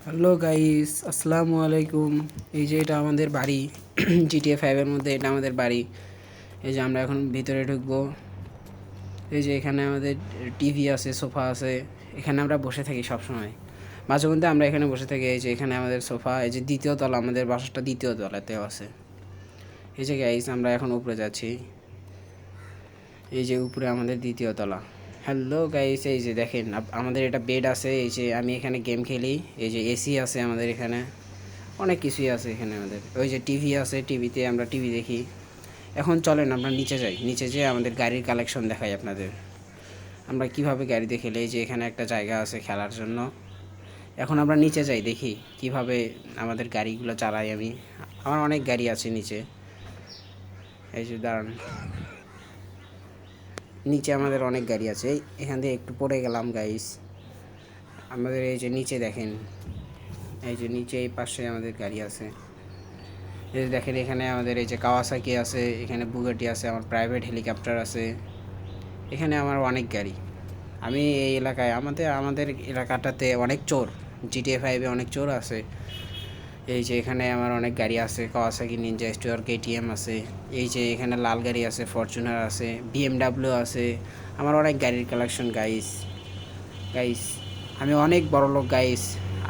Hello guys, আসসালামু আলাইকুম। এই যে এটা আমাদের বাড়ি GTA 5-এর মধ্যে এটা আমাদের বাড়ি। এই যে আমরা এখন ভিতরে ঢুকবো। এই যে এখানে আমাদের টিভি আছে, সোফা আছে। এখানে আমরা বসে থাকি সব সময়। মাঝে মধ্যে আমরা এখানে বসে থাকি। এই যে এখানে আমাদের সোফা, এই যে দ্বিতীয় তলা, আমাদের বাসাটা দ্বিতীয় তলাতেও আছে। এই যে গাইস আমরা এখন উপরে যাচ্ছি। এই যে উপরে আমাদের দ্বিতীয় তলা। হ্যালো গাইস, এই যে দেখেন আমাদের এটা বেড আছে। এই যে আমি এখানে গেম খেলি। এই যে এসি আছে আমাদের এখানে, অনেক কিছুই আছে এখানে আমাদের। ওই যে টিভি আছে, টিভিতে আমরা টিভি দেখি। এখন চলেন আমরা নিচে যাই, নিচে যেয়ে আমাদের গাড়ির কালেকশন দেখাই আপনাদের। আমরা কিভাবে গাড়িতে খেলি। এই যে এখানে একটা জায়গা আছে খেলার জন্য। এখন আমরা নিচে যাই, দেখি কিভাবে আমাদের গাড়িগুলো চালাই আমি। আমার অনেক গাড়ি আছে নিচে। এই যে দাঁড়ান, নিচে আমাদের অনেক গাড়ি আছে। এখান থেকে একটু পড়ে গেলাম গাইস। আমাদের এই যে নিচে দেখেন, এই যে নিচে এই পাশে আমাদের গাড়ি আছে। এই যে দেখেন এখানে আমাদের এই যে কাওয়াসাকি আছে, এখানে বুগাটি আছে, আমার প্রাইভেট হেলিকপ্টার আছে। এখানে আমার অনেক গাড়ি। আমি এই এলাকায়, আমাদের আমাদের এলাকাটাতে অনেক চোর। GTA 5-এ অনেক চোর আছে। এই যে এখানে আমার অনেক গাড়ি আছে, কাওয়াসাকি নিনজা স্টুয়ার KTM আছে। এই যে এখানে লাল গাড়ি আছে, ফরচুনার আছে, BMW আছে। আমার অনেক গাড়ির কালেকশন গাইস। গাইস আমি অনেক বড় লোক গাইস।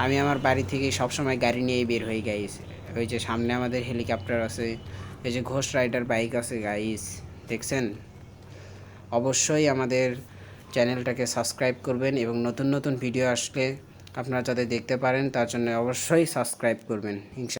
আমি আমার বাড়ি থেকে সবসময় গাড়ি নিয়েই বের হই গাইস। ওই যে সামনে আমাদের হেলিকপ্টার আছে। এই যে ঘোষ রাইডার বাইক আছে গাইস, দেখছেন? অবশ্যই আমাদের চ্যানেলটাকে সাবস্ক্রাইব করবেন এবং নতুন নতুন ভিডিও আসলে আপনারা যাতে দেখতে পারেন তার জন্য অবশ্যই সাবস্ক্রাইব করবেন ইনশাআল্লাহ।